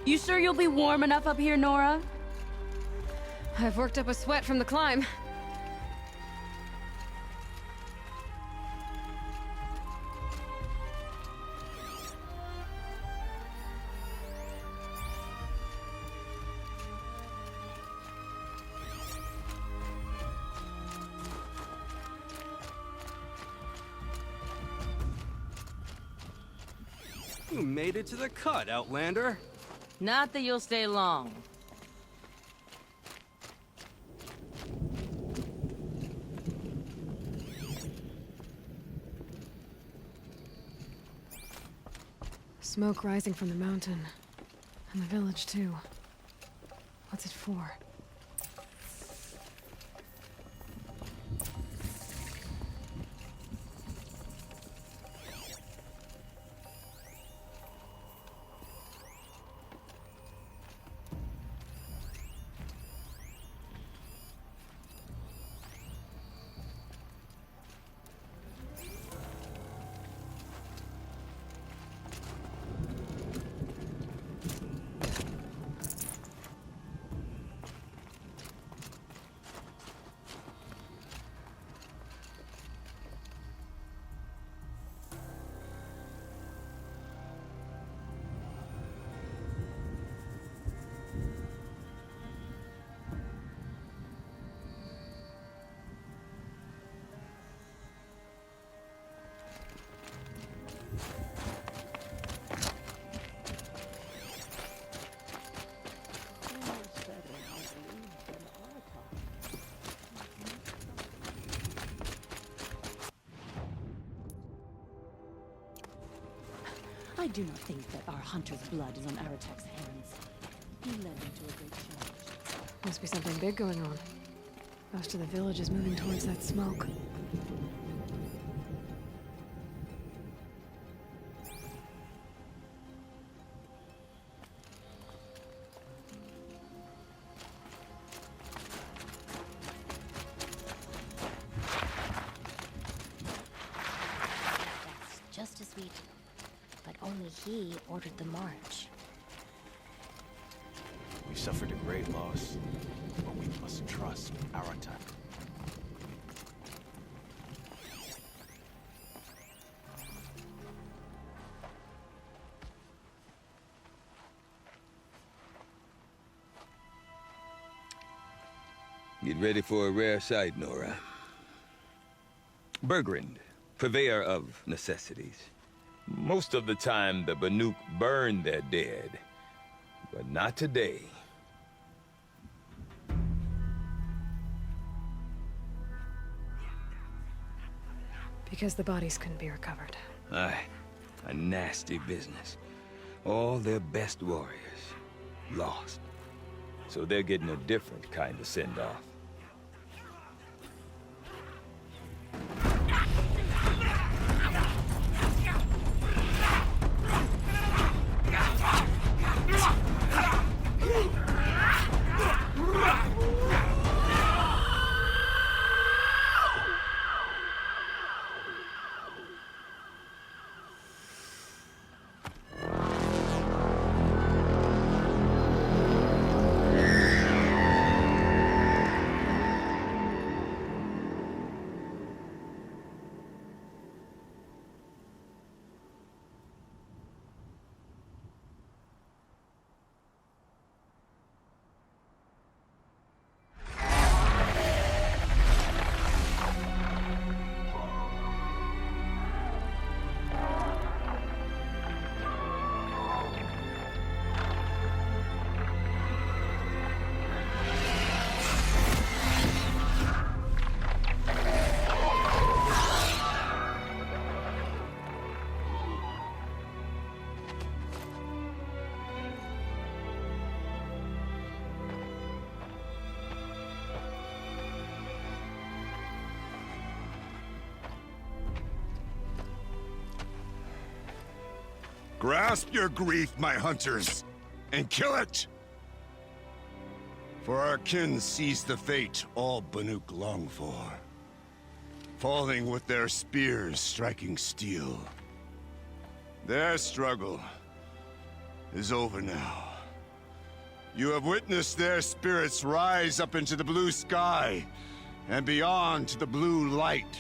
You sure you'll be warm enough up here, Nora? I've worked up a sweat from the climb. You made it to the cut, Outlander. Not that you'll stay long. Smoke rising from the mountain. And the village, too. What's it for? I do not think that our hunter's blood is on Aratek's hands. He led them to a great challenge. Must be something big going on. Most of the village is moving towards that smoke. That's just as we... But only he ordered the march. We suffered a great loss, but we must trust Aratek. Get ready for a rare sight, Nora. Bergrand, purveyor of necessities. Most of the time, the Banuk burn their dead, but not today. Because the bodies couldn't be recovered. Aye, a nasty business. All their best warriors lost. So they're getting a different kind of send-off. Grasp your grief, my hunters, and kill it! For our kin sees the fate all Banuk long for. Falling with their spears striking steel. Their struggle is over now. You have witnessed their spirits rise up into the blue sky and beyond to the blue light.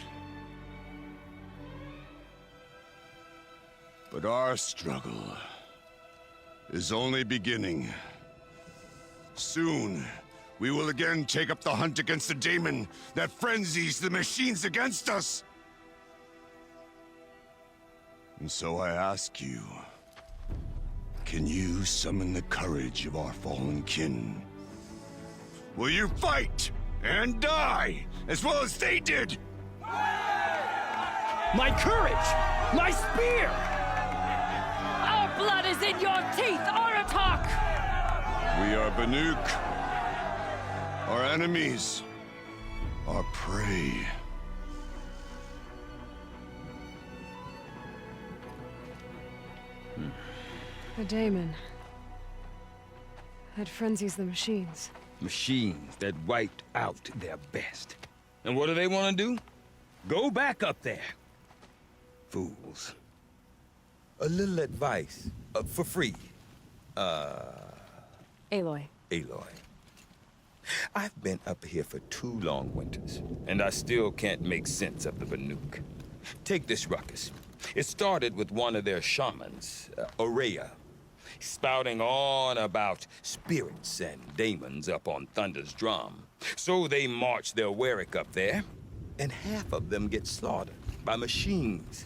But our struggle is only beginning. Soon, we will again take up the hunt against the demon that frenzies the machines against us. And so I ask you, can you summon the courage of our fallen kin? Will you fight and die as well as they did? My courage! My spear! Our blood is in your teeth, Aratak! We are Banuk. Our enemies, our prey. A daemon. That frenzies the machines. Machines that wiped out their best. And what do they want to do? Go back up there. Fools. A little advice, for free. Aloy. Aloy. I've been up here for 2 long winters, and I still can't make sense of the Banuk. Take this ruckus. It started with one of their shamans, Aurea, spouting on about spirits and daemons up on Thunder's drum. So they march their Warwick up there, and half of them get slaughtered by machines.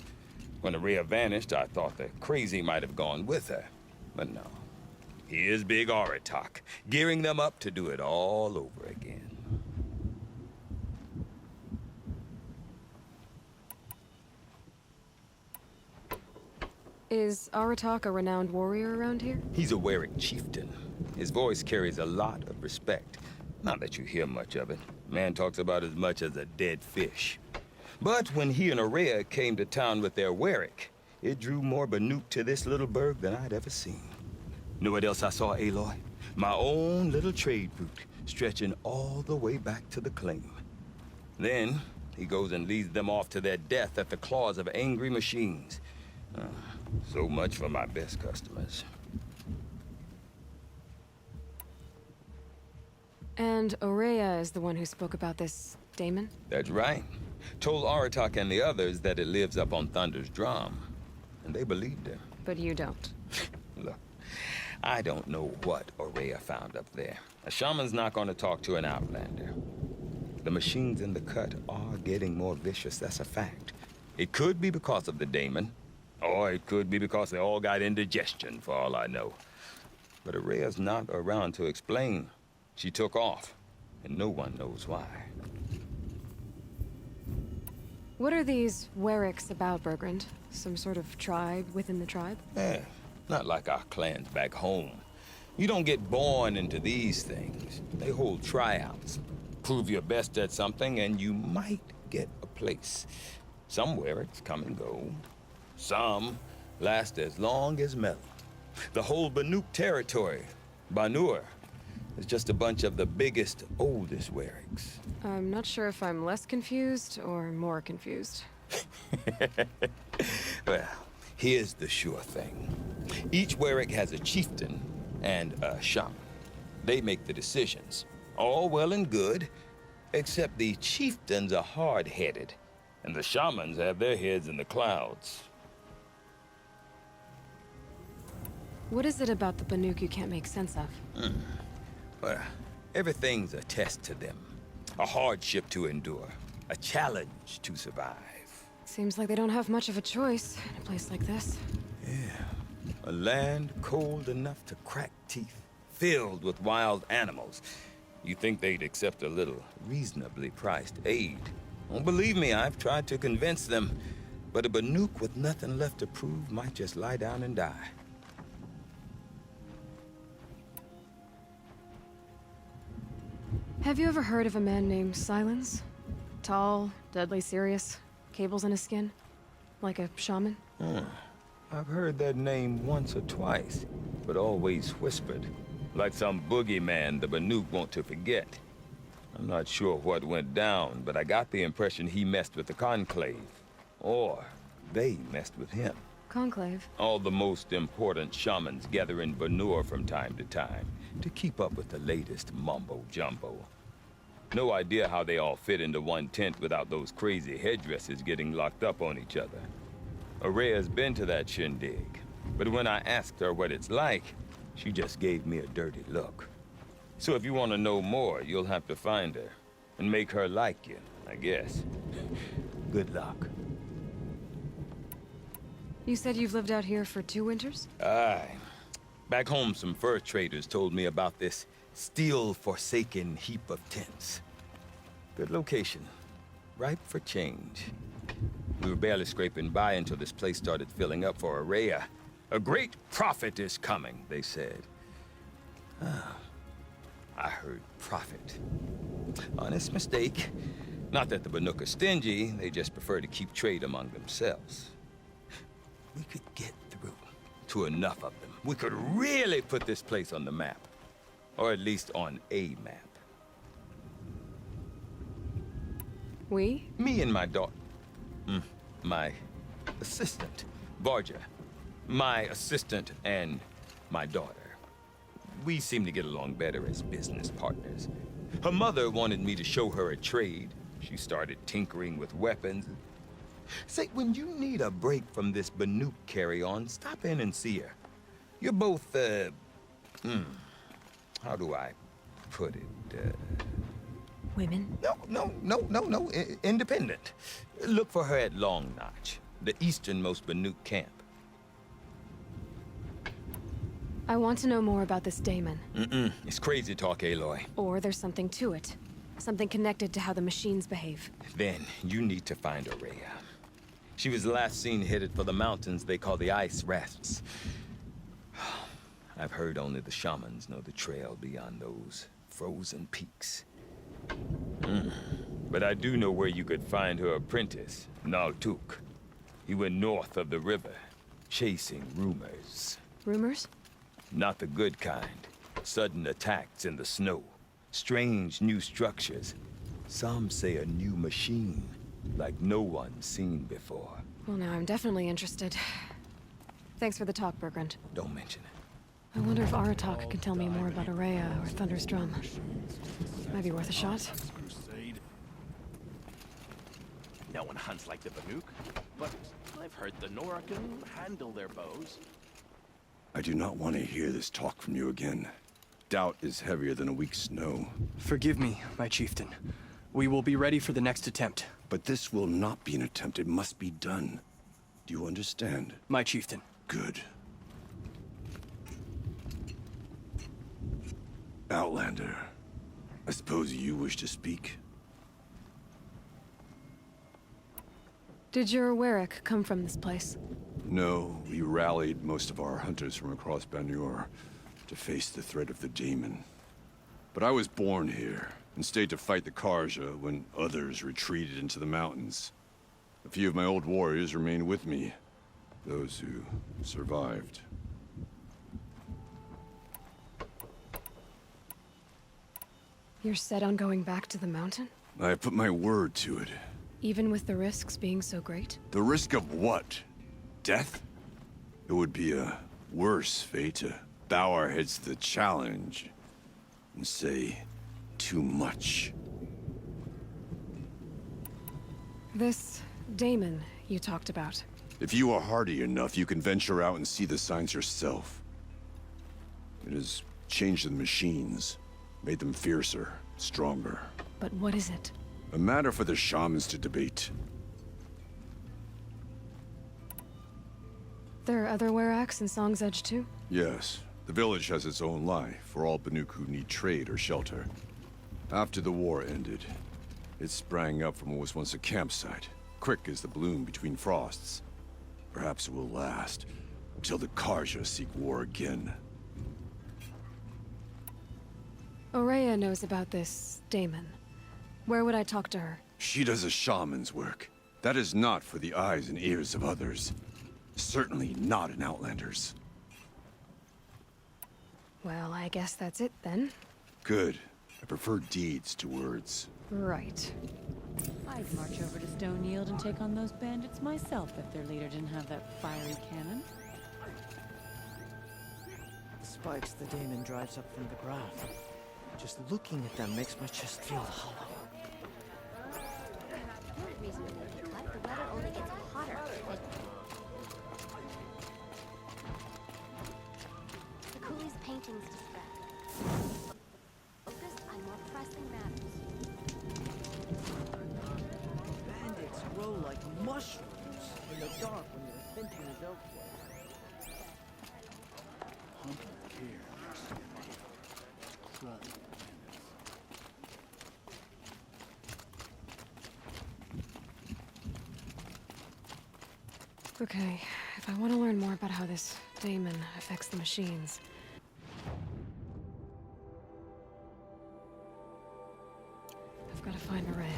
When Aurea vanished, I thought the crazy might have gone with her, but no. Here's Big Aratak, gearing them up to do it all over again. Is Aratak a renowned warrior around here? He's a Warwick chieftain. His voice carries a lot of respect. Not that you hear much of it. Man talks about as much as a dead fish. But when he and Aurea came to town with their Warwick, it drew more Banuk to this little burg than I'd ever seen. Know what else I saw, Aloy? My own little trade route, stretching all the way back to the claim. Then, he goes and leads them off to their death at the claws of angry machines. So much for my best customers. And Aurea is the one who spoke about this daemon? That's right. Told Aratak and the others that it lives up on Thunder's drum. And they believed him. But you don't. Look, I don't know what Aurea found up there. A shaman's not going to talk to an outlander. The machines in the cut are getting more vicious, that's a fact. It could be because of the daemon, or it could be because they all got indigestion, for all I know. But Aurea's not around to explain. She took off, and no one knows why. What are these Warwicks about, Bergrand? Some sort of tribe within the tribe? Not like our clans back home. You don't get born into these things. They hold tryouts. Prove your best at something, and you might get a place. Some Warwicks come and go. Some last as long as Melon. The whole Banuk territory, Banur, is just a bunch of the biggest, oldest Warwicks. I'm not sure if I'm less confused or more confused. Well, here's the sure thing. Each Warwick has a chieftain and a shaman. They make the decisions. All well and good, except the chieftains are hard-headed, and the shamans have their heads in the clouds. What is it about the Banuk you can't make sense of? Well, everything's a test to them. A hardship to endure. A challenge to survive. Seems like they don't have much of a choice in a place like this. Yeah. A land cold enough to crack teeth. Filled with wild animals. You think they'd accept a little reasonably priced aid. Don't believe me, I've tried to convince them. But a Banuk with nothing left to prove might just lie down and die. Have you ever heard of a man named Silence? Tall, deadly serious, cables in his skin? Like a shaman? I've heard that name once or twice, but always whispered. Like some boogeyman the Banuk want to forget. I'm not sure what went down, but I got the impression he messed with the Conclave. Or they messed with him. Conclave? All the most important shamans gather in Banur from time to time to keep up with the latest mumbo-jumbo. No idea how they all fit into one tent without those crazy headdresses getting locked up on each other. Araya's been to that shindig, but when I asked her what it's like, she just gave me a dirty look. So if you want to know more, you'll have to find her and make her like you, I guess. Good luck. You said you've lived out here for 2 winters? Aye. Back home, some fur traders told me about this steel-forsaken heap of tents. Good location. Ripe for change. We were barely scraping by until this place started filling up for Araya. A great prophet is coming, they said. I heard prophet. Honest mistake. Not that the Banuk are stingy, they just prefer to keep trade among themselves. We could get through to enough of them. We could really put this place on the map. Or at least on a map. We? Me and my daughter. My assistant, Varja. My assistant and my daughter. We seem to get along better as business partners. Her mother wanted me to show her a trade. She started tinkering with weapons. Say, when you need a break from this Banuk carry-on, stop in and see her. You're both, how do I put it, Women? No, independent. Look for her at Long Notch, the easternmost Banuk camp. I want to know more about this daemon. It's crazy talk, Aloy. Or there's something to it. Something connected to how the machines behave. Then you need to find Araya. She was last seen headed for the mountains they call the Ice Rasps. I've heard only the shamans know the trail beyond those frozen peaks. But I do know where you could find her apprentice, Naltuk. He went north of the river, chasing rumors. Rumors? Not the good kind. Sudden attacks in the snow. Strange new structures. Some say a new machine, like no one's seen before. Well, now I'm definitely interested. Thanks for the talk, Bergrand. Don't mention it. I wonder if Aratak can tell me more about Araya or Thunder's Drum. Might be worth a shot. No one hunts like the Banuk, but I've heard the Nora can handle their bows. I do not want to hear this talk from you again. Doubt is heavier than a week's snow. Forgive me, my chieftain. We will be ready for the next attempt. But this will not be an attempt. It must be done. Do you understand? My chieftain. Good. Outlander, I suppose you wish to speak? Did your Warwick come from this place? No, we rallied most of our hunters from across Banur to face the threat of the daemon. But I was born here and stayed to fight the Karja when others retreated into the mountains. A few of my old warriors remained with me, those who survived. You're set on going back to the mountain? I put my word to it. Even with the risks being so great? The risk of what? Death? It would be a worse fate to bow our heads to the challenge and say too much. This daemon you talked about. If you are hardy enough, you can venture out and see the signs yourself. It has changed the machines, made them fiercer, stronger. But what is it? A matter for the shamans to debate. There are other Weraks in Song's Edge too? Yes, the village has its own life for all Banuk who need trade or shelter. After the war ended, it sprang up from what was once a campsite, quick as the bloom between frosts. Perhaps it will last until the Karja seek war again. Araya knows about this daemon. Where would I talk to her? She does a shaman's work. That is not for the eyes and ears of others. Certainly not an Outlander's. Well, I guess that's it then. Good. I prefer deeds to words. Right. I'd march over to Stone Yield and take on those bandits myself if their leader didn't have that fiery cannon. The spikes the daemon drives up from the ground. Just looking at them makes my chest feel hollow. The reason we need to cut, the weather only gets hotter. The coolie's paintings distract. Focused on more pressing matters. Bandits grow like mushrooms in the dark when your thinking is elsewhere. Hunter cares. Crawl. Okay, if I want to learn more about how this daemon affects the machines. I've got to find Maria.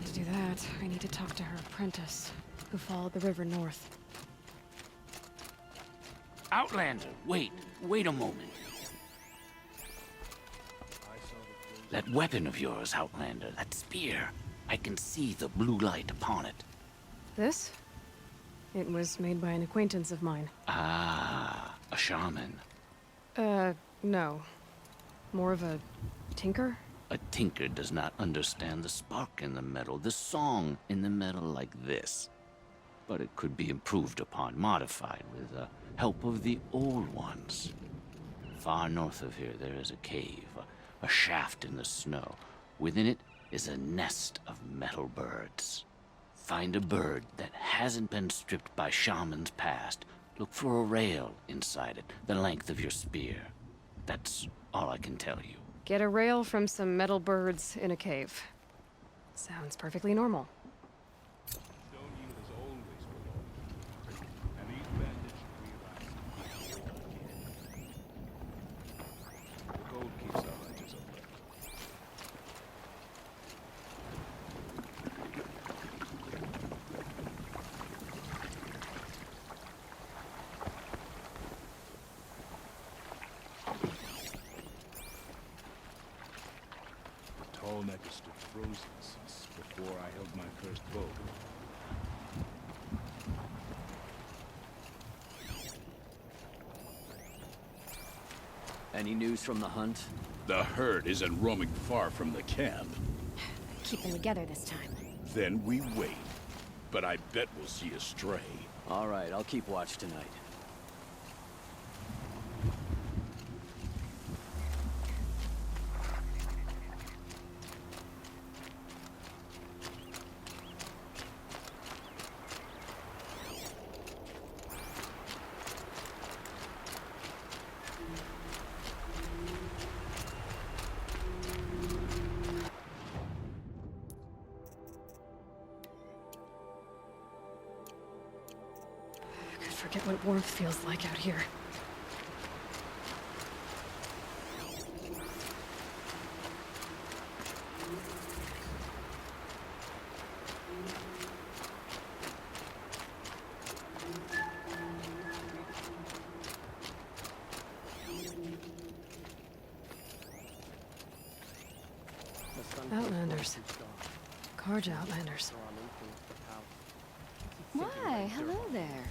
To do that, I need to talk to her apprentice, who followed the river north. Outlander, wait a moment. That weapon of yours, Outlander, that spear. I can see the blue light upon it. This? It was made by an acquaintance of mine. Ah, a shaman. No. More of a tinker? A tinker does not understand the spark in the metal, the song in the metal like this. But it could be improved upon, modified with the help of the old ones. Far north of here there is a cave, a shaft in the snow. Within it is a nest of metal birds. Find a bird that hasn't been stripped by shamans past. Look for a rail inside it, the length of your spear. That's all I can tell you. Get a rail from some metal birds in a cave. Sounds perfectly normal. Tall neck has stood frozen since before I held my cursed bow. Any news from the hunt? The herd isn't roaming far from the camp. Keep them together this time. Then we wait. But I bet we'll see a stray. All right, I'll keep watch tonight. Forget what warmth feels like out here. Outlanders. Karja Outlanders. Why, hello there.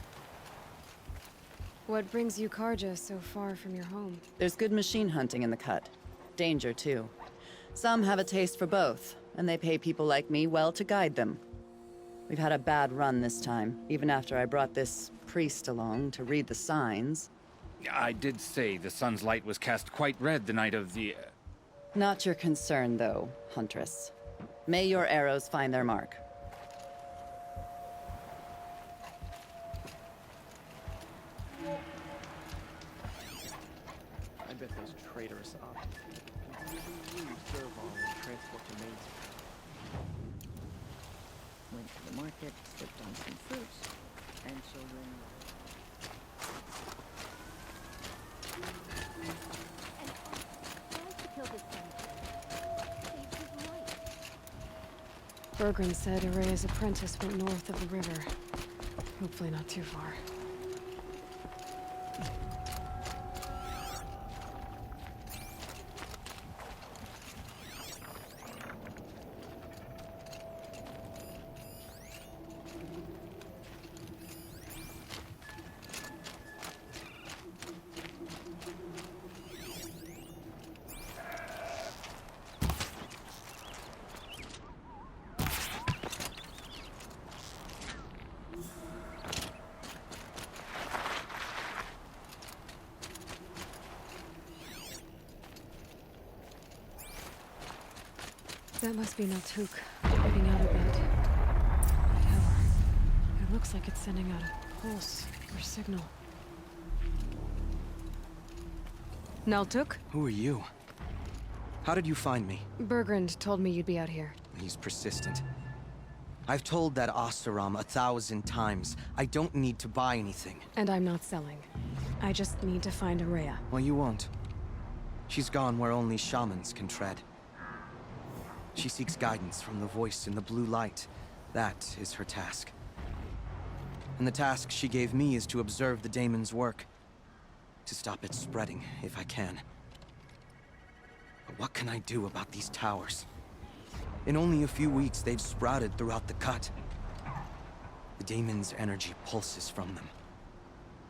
What brings you Karja so far from your home? There's good machine hunting in the cut. Danger, too. Some have a taste for both, and they pay people like me well to guide them. We've had a bad run this time, even after I brought this priest along to read the signs. I did say the sun's light was cast quite red the night of the... Not your concern, though, Huntress. May your arrows find their mark. I bet those traitorous options continue to use Serval and transport to Main Street. Went to the market, slipped on some fruits, and so then... Bergren said Araya's apprentice went north of the river. Hopefully not too far. That must be Naltuk, looking out at that tower. It looks like it's sending out a pulse or signal. Naltuk? Who are you? How did you find me? Bergrand told me you'd be out here. He's persistent. I've told that Oseram 1,000 times. I don't need to buy anything. And I'm not selling. I just need to find Araya. Well, you won't. She's gone where only shamans can tread. She seeks guidance from the voice in the blue light. That is her task. And the task she gave me is to observe the daemon's work. To stop it spreading, if I can. But what can I do about these towers? In only a few weeks, they've sprouted throughout the cut. The daemon's energy pulses from them.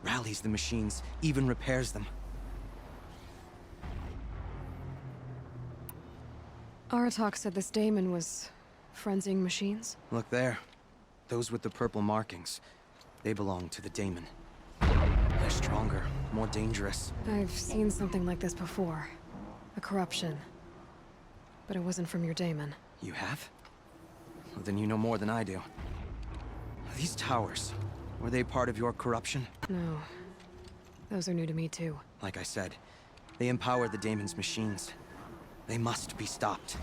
Rallies the machines, even repairs them. Aratak said this daemon was frenzying machines? Look there. Those with the purple markings. They belong to the daemon. They're stronger, more dangerous. I've seen something like this before. A corruption. But it wasn't from your daemon. You have? Well, then you know more than I do. These towers, were they part of your corruption? No. Those are new to me too. Like I said, they empower the daemon's machines. They must be stopped.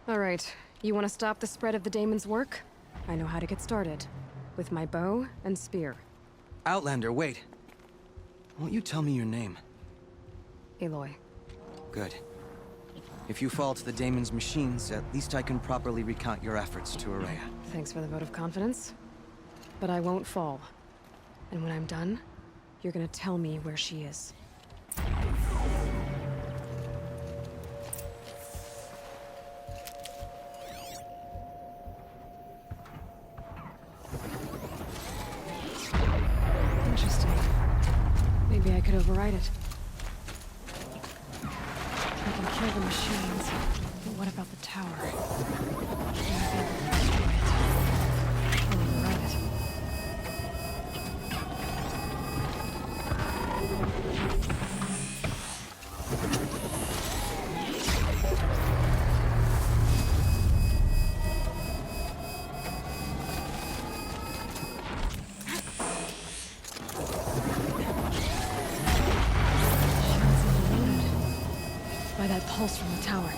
All right. You want to stop the spread of the daemon's work? I know how to get started. With my bow and spear. Outlander, wait. Won't you tell me your name? Aloy. Good. If you fall to the daemon's machines, at least I can properly recount your efforts to Araya. Thanks for the vote of confidence. But I won't fall. And when I'm done, you're gonna tell me where she is. Interesting. Maybe I could override it. I can kill the machines, but what about the tower? I might be able to destroy it. I'll override it. By that pulse from the tower.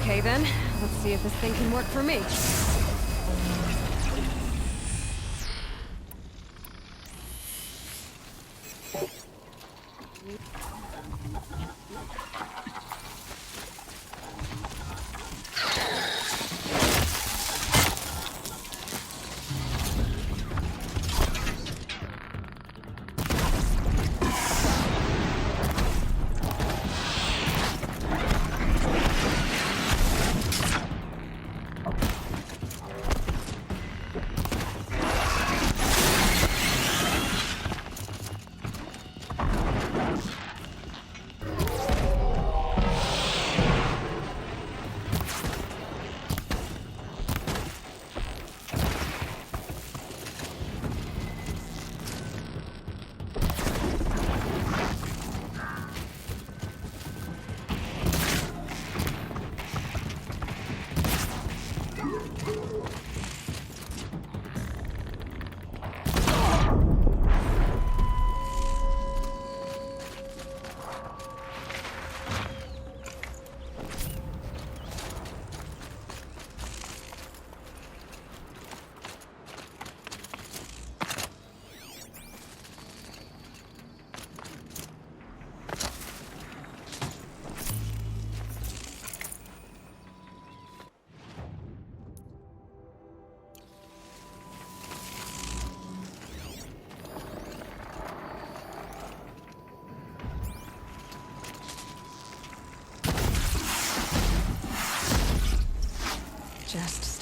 Okay then, let's see if this thing can work for me.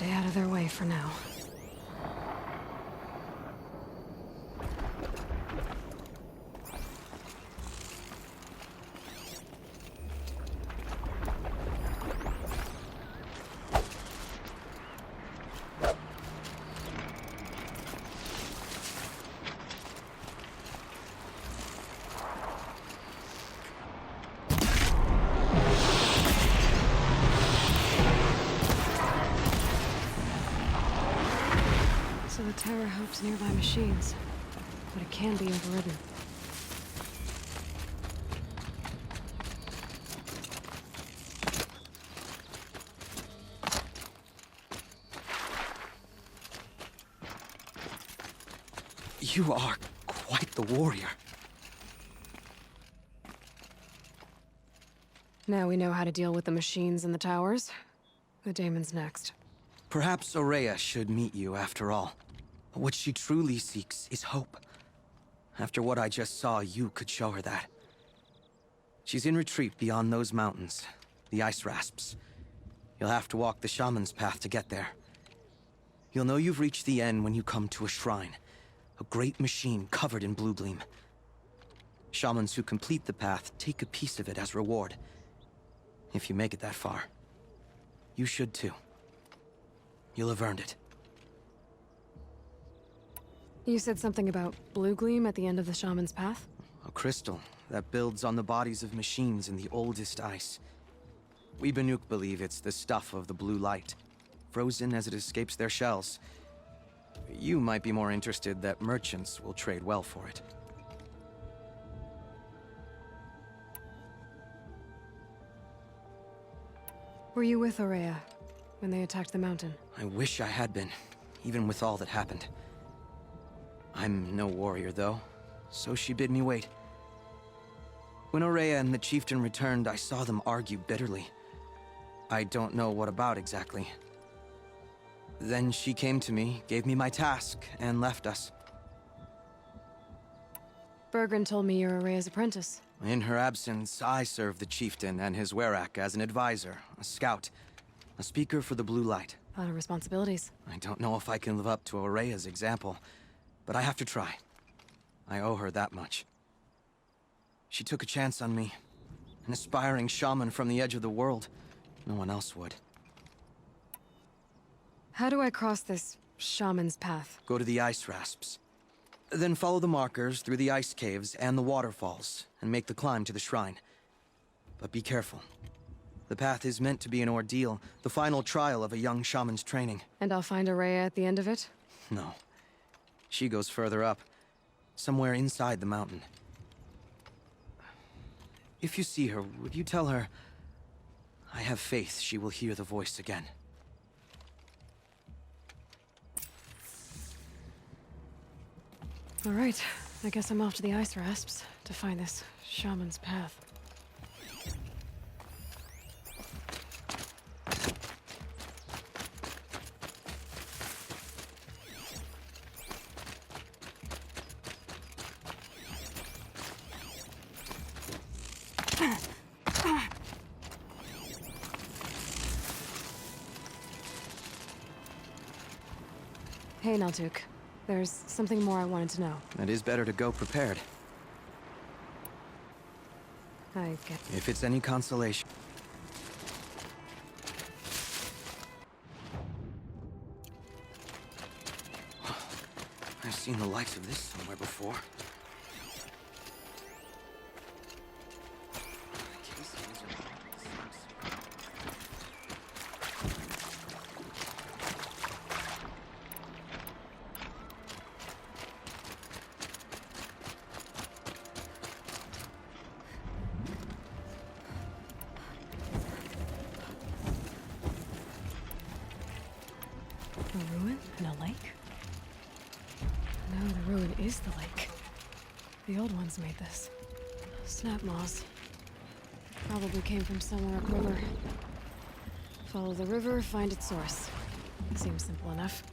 stay out of their way for now. So the tower helps nearby machines, but it can be overridden. You are quite the warrior. Now we know how to deal with the machines and the towers. The daemon's next. Perhaps Aurea should meet you after all. What she truly seeks is hope. After what I just saw, you could show her that. She's in retreat beyond those mountains, the ice rasps. You'll have to walk the shaman's path to get there. You'll know you've reached the end when you come to a shrine, a great machine covered in blue gleam. Shamans who complete the path take a piece of it as reward. If you make it that far, you should too. You'll have earned it. You said something about blue gleam at the end of the shaman's path? A crystal that builds on the bodies of machines in the oldest ice. We Banuk believe it's the stuff of the blue light, frozen as it escapes their shells. You might be more interested that merchants will trade well for it. Were you with Aurea when they attacked the mountain? I wish I had been, even with all that happened. I'm no warrior, though, so she bid me wait. When Aurea and the chieftain returned, I saw them argue bitterly. I don't know what about exactly. Then she came to me, gave me my task, and left us. Bergren told me you're Aurea's apprentice. In her absence, I served the chieftain and his werak as an advisor, a scout, a speaker for the blue light. A lot of responsibilities. I don't know if I can live up to Aurea's example, but I have to try. I owe her that much. She took a chance on me. An aspiring shaman from the edge of the world. No one else would. How do I cross this shaman's path? Go to the ice rasps. Then follow the markers through the ice caves and the waterfalls, and make the climb to the shrine. But be careful. The path is meant to be an ordeal, the final trial of a young shaman's training. And I'll find Aurea at the end of it? No. She goes further up, somewhere inside the mountain. If you see her, would you tell her, I have faith she will hear the voice again. All right, I guess I'm off to the ice rasps to find this shaman's path. Hey, Naltuk. There's something more I wanted to know. It is better to go prepared. I get... If it's any consolation. I've seen the likes of this somewhere before. A ruin and a lake? No, the ruin is the lake. The old ones made this. Snap moss. Probably came from somewhere upriver. Follow the river, find its source. Seems simple enough.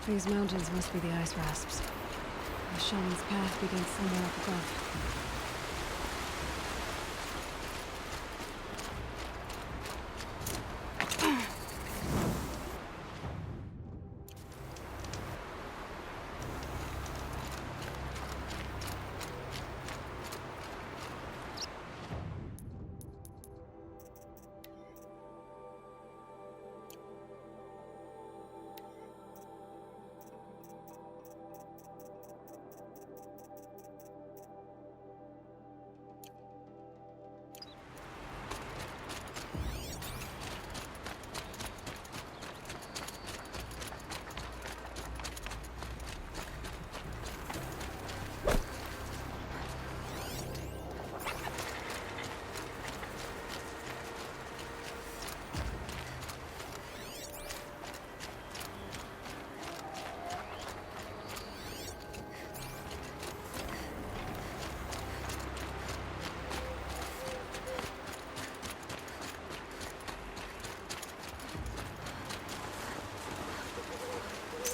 These mountains must be the ice rasps. The shaman's path begins somewhere up above.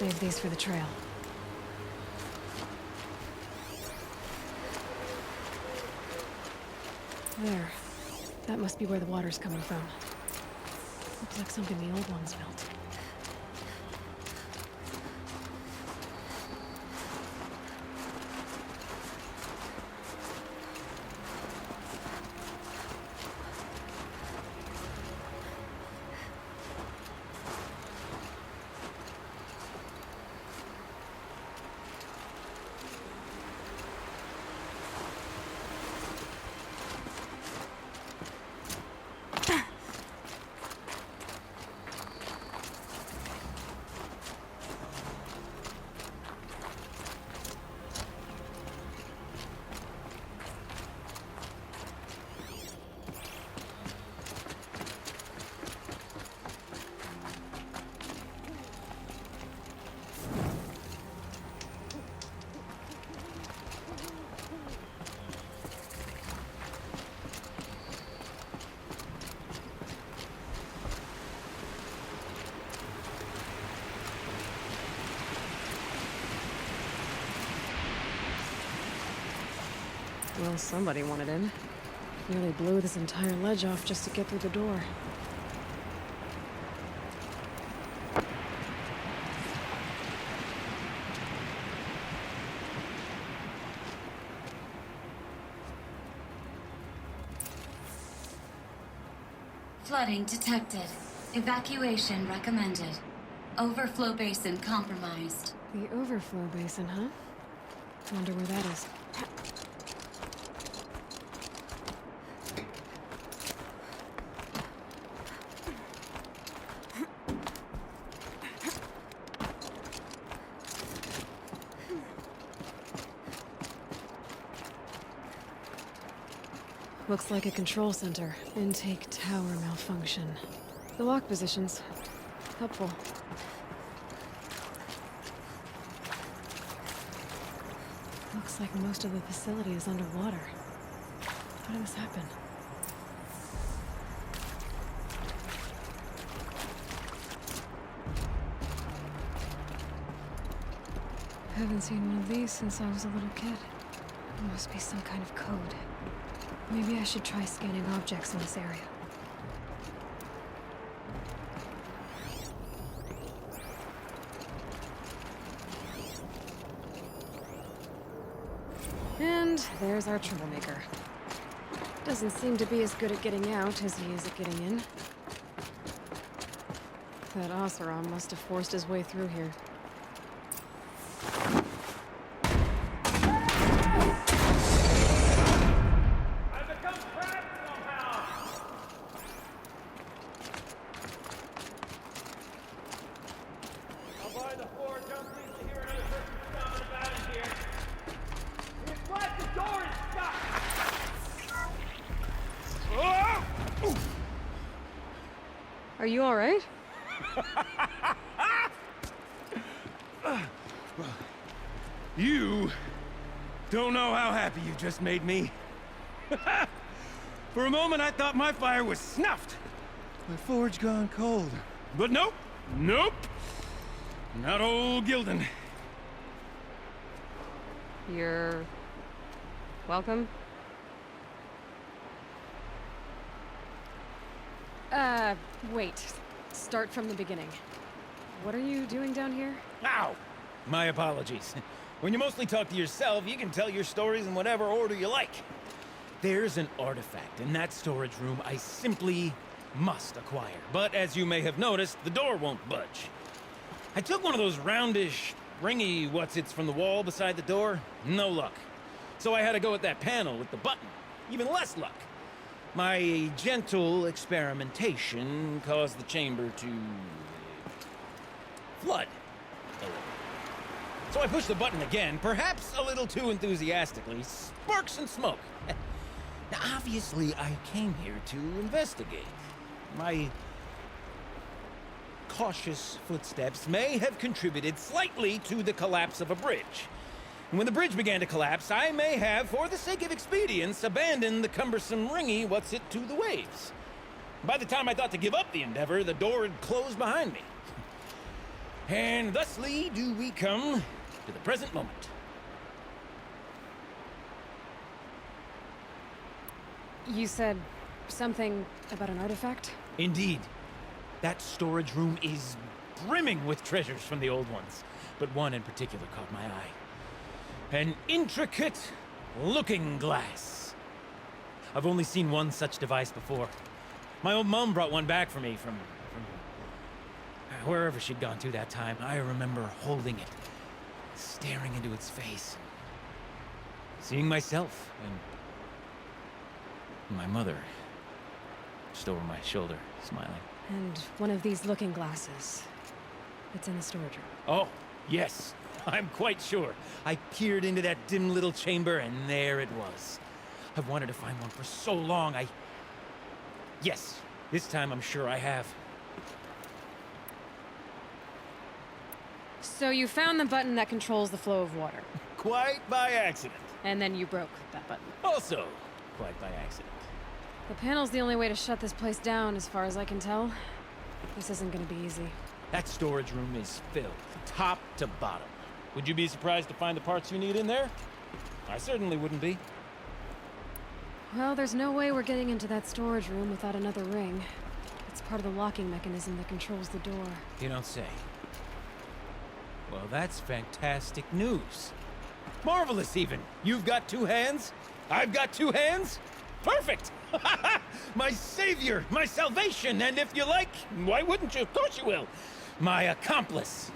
Save these for the trail. There. That must be where the water's coming from. Looks like something the old ones built. Well, somebody wanted in. Nearly blew this entire ledge off just to get through the door. Flooding detected. Evacuation recommended. Overflow basin compromised. The overflow basin, huh? Wonder where that is. Looks like a control center. Intake tower malfunction. The lock positions. Helpful. Looks like most of the facility is underwater. How did this happen? Haven't seen one of these since I was a little kid. There must be some kind of code. Maybe I should try scanning objects in this area. And there's our troublemaker. Doesn't seem to be as good at getting out as he is at getting in. That Oseram must have forced his way through here. Are you alright? You don't know how happy you just made me. For a moment, I thought my fire was snuffed. My forge gone cold. But nope, nope. Not old Gildan. You're... welcome? Wait. Start from the beginning. What are you doing down here? Ow! My apologies. When you mostly talk to yourself, you can tell your stories in whatever order you like. There's an artifact in that storage room I simply must acquire. But as you may have noticed, the door won't budge. I took one of those roundish, ringy what's-its from the wall beside the door. No luck. So I had to go with that panel with the button. Even less luck. My gentle experimentation caused the chamber to... flood. So I pushed the button again, perhaps a little too enthusiastically. Sparks and smoke. Now, obviously, I came here to investigate. My cautious footsteps may have contributed slightly to the collapse of a bridge. And when the bridge began to collapse, I may have, for the sake of expedience, abandoned the cumbersome ringy what's-it to the waves. By the time I thought to give up the endeavor, the door had closed behind me. And thusly do we come to the present moment. You said something about an artifact? Indeed. That storage room is brimming with treasures from the old ones, but one in particular caught my eye. An intricate looking glass. I've only seen one such device before. My old mom brought one back for me from wherever she'd gone to that time. I remember holding it, staring into its face, seeing myself and my mother just over my shoulder, smiling. And one of these looking glasses. It's in the storage room. Oh, yes. I'm quite sure. I peered into that dim little chamber, and there it was. I've wanted to find one for so long, Yes, this time I'm sure I have. So you found the button that controls the flow of water. Quite by accident. And then you broke that button. Also, quite by accident. The panel's the only way to shut this place down, as far as I can tell. This isn't gonna be easy. That storage room is filled, top to bottom. Would you be surprised to find the parts you need in there? I certainly wouldn't be. Well, there's no way we're getting into that storage room without another ring. It's part of the locking mechanism that controls the door. You don't say. Well, that's fantastic news. Marvelous, even. You've got two hands. I've got two hands. Perfect! My savior, my salvation, and if you like, why wouldn't you? Of course you will. My accomplice.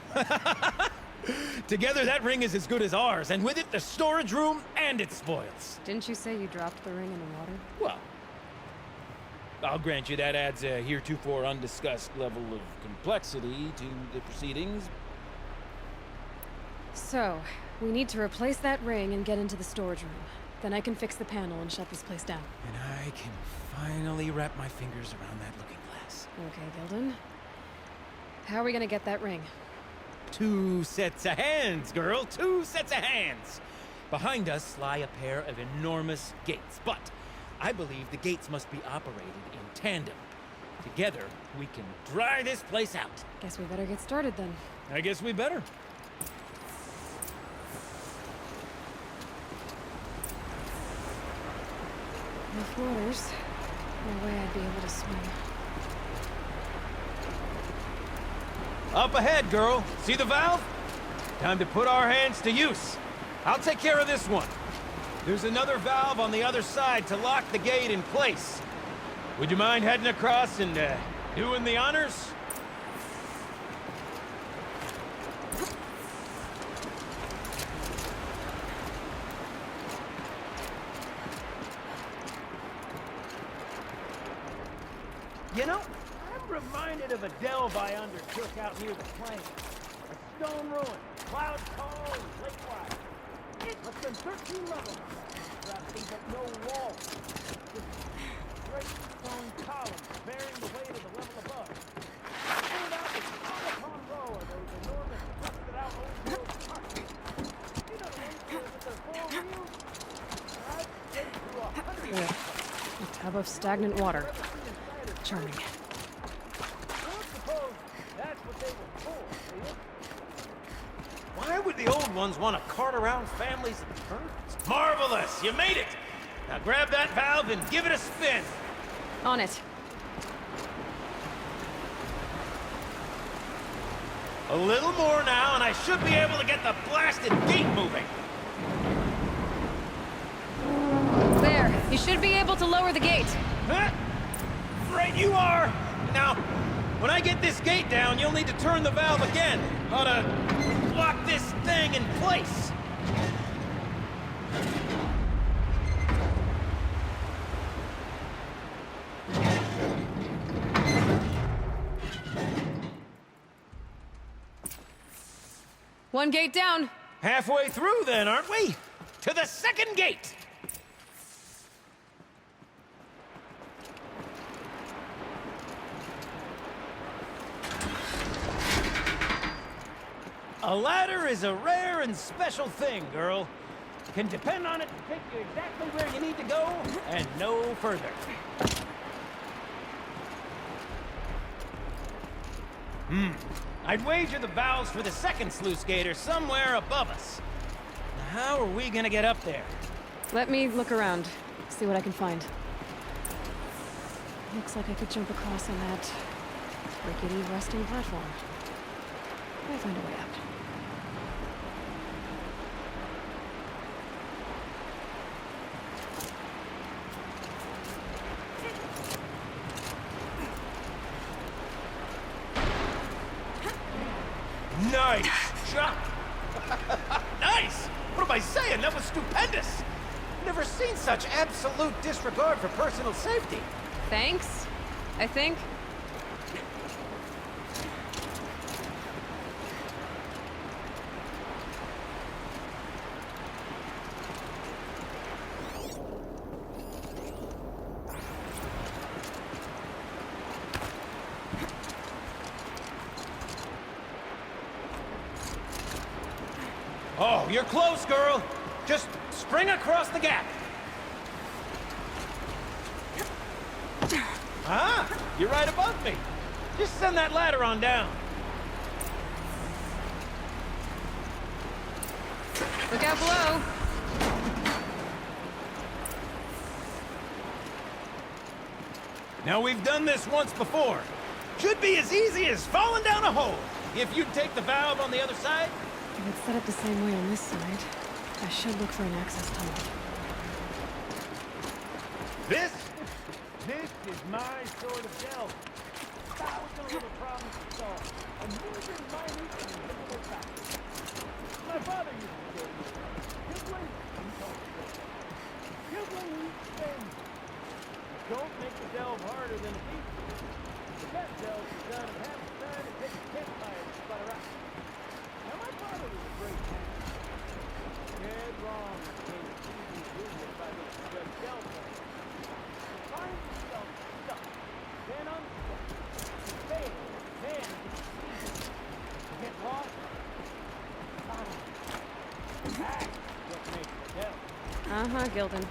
Together, that ring is as good as ours, and with it, the storage room and its spoils. Didn't you say you dropped the ring in the water? Well, I'll grant you that adds a heretofore undiscussed level of complexity to the proceedings. So, we need to replace that ring and get into the storage room. Then I can fix the panel and shut this place down. And I can finally wrap my fingers around that looking glass. Okay, Gildan. How are we gonna get that ring? 2 sets of hands, girl! 2 sets of hands! Behind us lie a pair of enormous gates, but I believe the gates must be operated in tandem. Together, we can dry this place out. Guess we better get started then. I guess we better. Rough waters. No way I'd be able to swim. Up ahead, girl. See the valve? Time to put our hands to use. I'll take care of this one. There's another valve on the other side to lock the gate in place. Would you mind heading across and doing the honors? You know, I'm reminded of a delve I undertook out near the plain. A stone ruin, cloud tall and lake wide. Less than 13 levels, drafting but no walls. Just straight stone columns bearing the weight of the level above. Cleared out with row upon row of those enormous rusted-out old-world trucks. You know the ones with their four wheels? I've been through 100 of them. A tub of stagnant water. Charming. Don't suppose that's what they were for, do you? Why would the old ones want to cart around families of turds? Marvelous! You made it! Now grab that valve and give it a spin. On it. A little more now, and I should be able to get the blasted gate moving. There. You should be able to lower the gate. Huh? Right you are! Now, when I get this gate down, you'll need to turn the valve again. Ought to lock this thing in place. One gate down. Halfway through then, aren't we? To the second gate! A ladder is a rare and special thing, girl. Can depend on it to take you exactly where you need to go, and no further. I'd wager the valves for the second sluice gate are somewhere above us. Now, how are we gonna get up there? Let me look around. See what I can find. Looks like I could jump across on that rickety rusting platform. I'll find a way out. Nice jump! Nice! What am I saying? That was stupendous! Never seen such absolute disregard for personal safety. Thanks, I think. Oh, you're close, girl. Just spring across the gap. Ah, you're right above me. Just send that ladder on down. Look out below. Now, we've done this once before. Should be as easy as falling down a hole. If you'd take the valve on the other side. If it's set up the same way on this side, I should look for an access tunnel. This is my sort of delve. Thousand little problems to solve. A million minute and invisible factors. My father used to say, Kibling, he called it. Kibling eats things. Don't make the delve harder than it needs to be. The best delve is done in half the time it takes a campfire to sputter out. Now, my father was a great man. Dead wrong when it came to choosing business by which to judge delve plans. Find yourself stuck, then unstuck. Fail, then succeed. Get lost, follow. That's what makes the delve. Uh-huh, Gildan.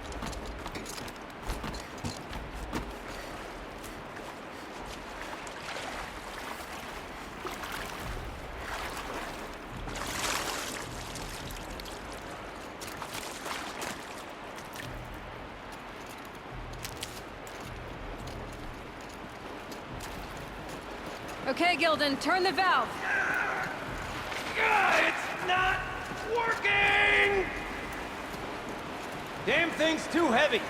Okay, Gildan, turn the valve. It's not working! Damn thing's too heavy.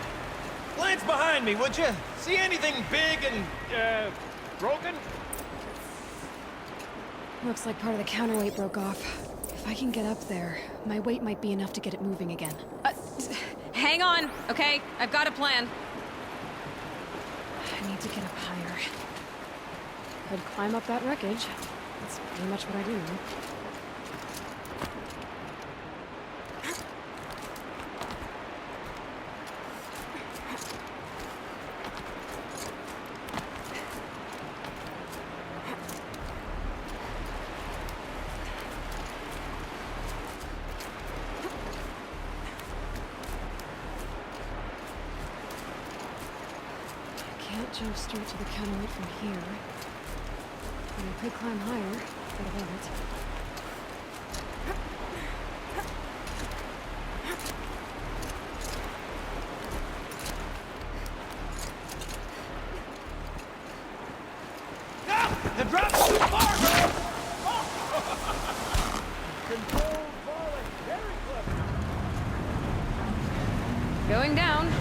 Glance behind me, would you? See anything big and, broken? Looks like part of the counterweight broke off. If I can get up there, my weight might be enough to get it moving again. Hang on, okay? I've got a plan. I need to get up higher. Could climb up that wreckage. That's pretty much what I do now. jump straight to the catalyte from here. And I could climb higher, get above it. The drop's too far, bro! Controlled falling. Very clever. Going down.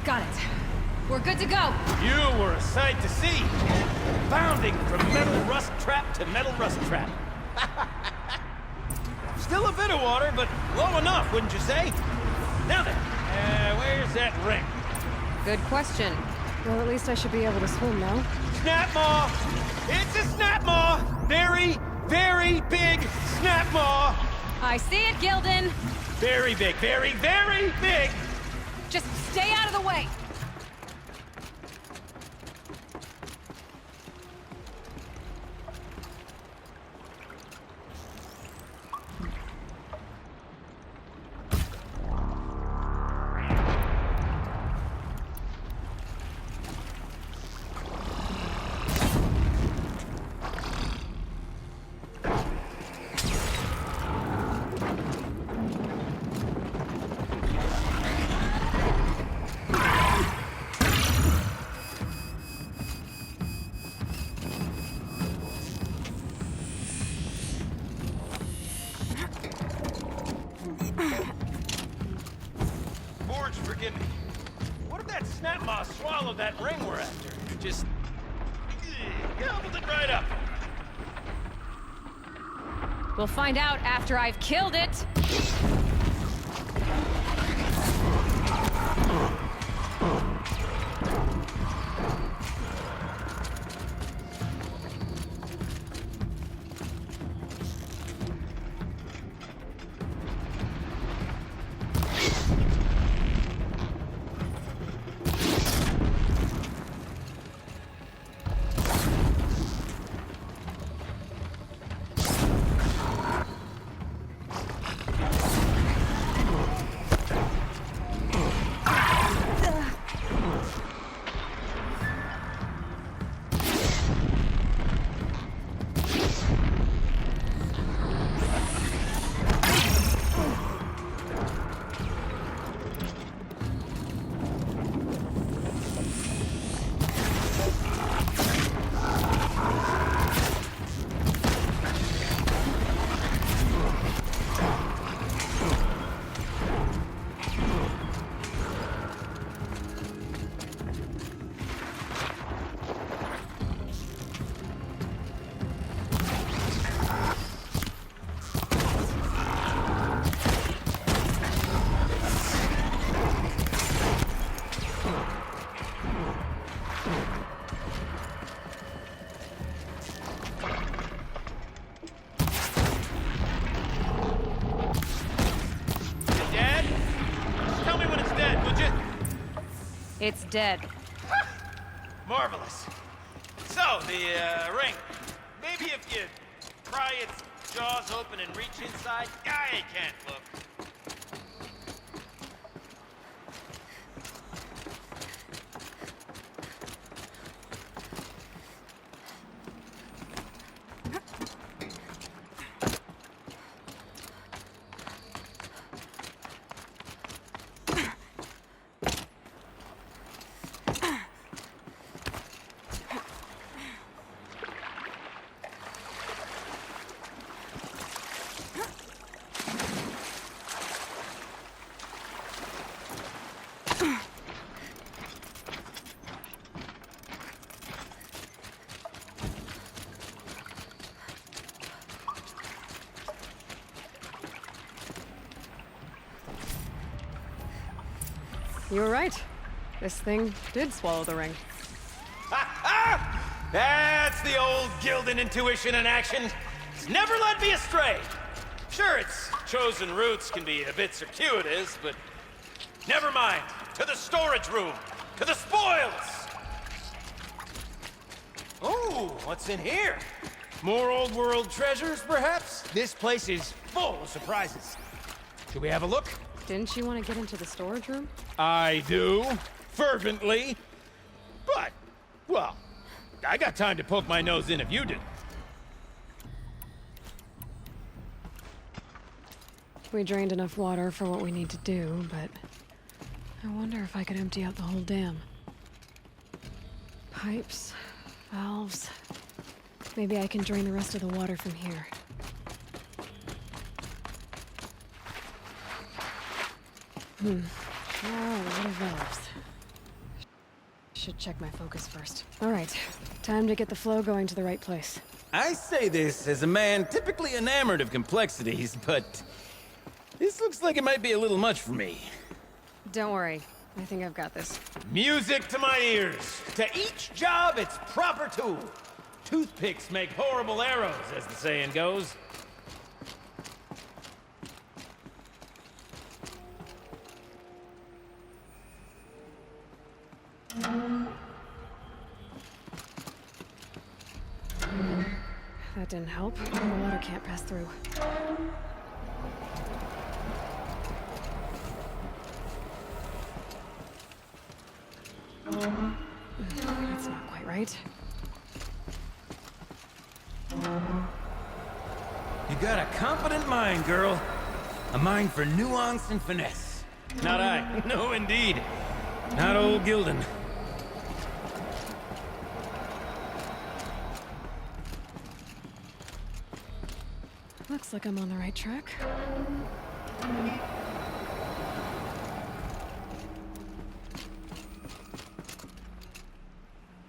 Got it. We're good to go. You were a sight to see. Bounding from metal rust trap to metal rust trap. Still a bit of water, but low enough, wouldn't you say? Now then, where's that ring? Good question. Well, at least I should be able to swim now. Snap maw! It's a snap maw! Very, very big snap maw! I see it, Gildan. Very big, very, very big! Just stay out of the way. Forgive me. What if that snap maw swallowed that ring we're after? Just gobbled it right up. We'll find out after I've killed it. It's dead. Marvelous. So, the ring. Maybe if you pry its jaws open and reach inside, I can't look. You were right. This thing did swallow the ring. Ha ha! That's the old Gildan intuition in action. It's never led me astray. Sure, its chosen routes can be a bit circuitous, but never mind. To the storage room. To the spoils. Ooh, what's in here? More old world treasures, perhaps? This place is full of surprises. Should we have a look? Didn't you want to get into the storage room? I do. Fervently. But, well, I got time to poke my nose in if you didn't. We drained enough water for what we need to do, but I wonder if I could empty out the whole dam. Pipes, valves. Maybe I can drain the rest of the water from here. Oh, a lot of valves. Should check my focus first. All right, time to get the flow going to the right place. I say this as a man typically enamored of complexities, but this looks like it might be a little much for me. Don't worry, I think I've got this. Music to my ears. To each job, its proper tool. Toothpicks make horrible arrows, as the saying goes. That didn't help. The water can't pass through. That's not quite right. You got a confident mind, girl. A mind for nuance and finesse. Not I. No, indeed. Not old Gildan. Looks like I'm on the right track.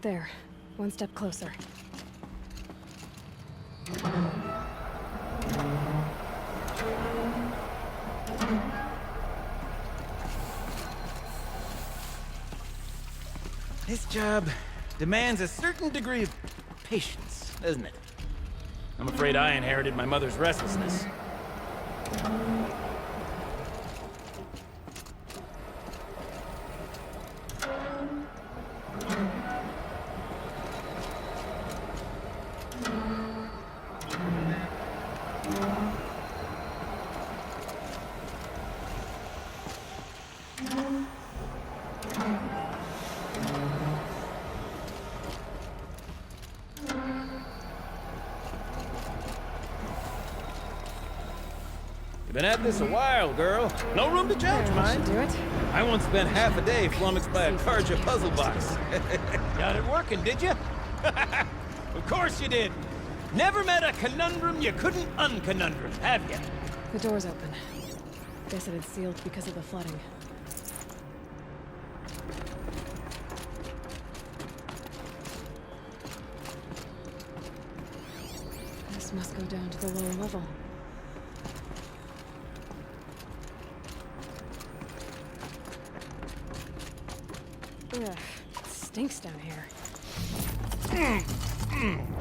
There. One step closer. This job demands a certain degree of patience, doesn't it? I'm afraid I inherited my mother's restlessness. You've been at this a while, girl. No room to judge, mind. Do it. I once spent half a day flummoxed by a Karja puzzle box. Got it working, did you? Of course you did. Never met a conundrum you couldn't unconundrum, have you? The door's open. Guess it had sealed because of the flooding. This must go down to the lower level. Ugh, it stinks down here.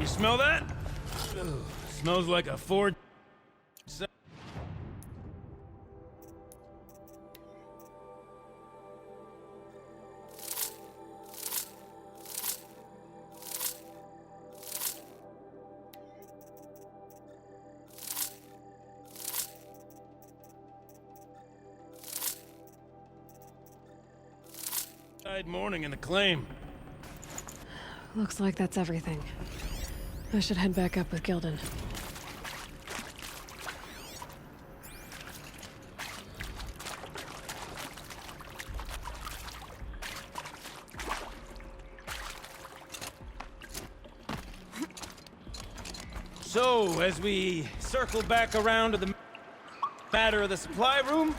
You smell that? Smells like a Ford. Morning in the claim. Looks like that's everything. I should head back up with Gildan. So, as we circle back around to the matter of the supply room,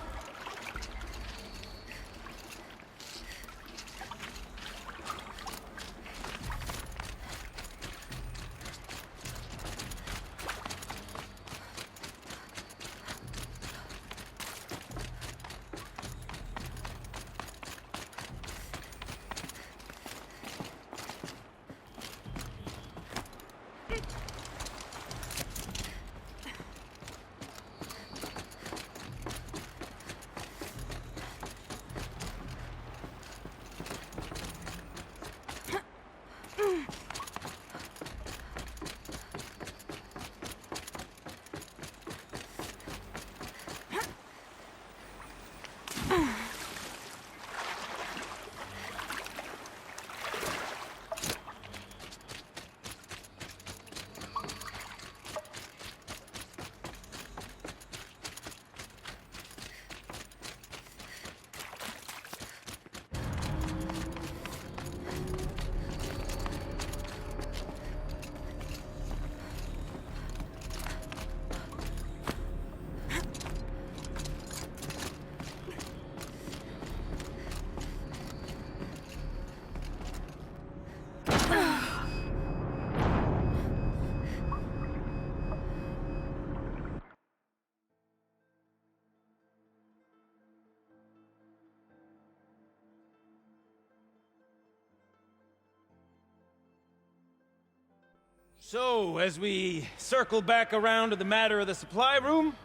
So, as we circle back around to the matter of the supply room,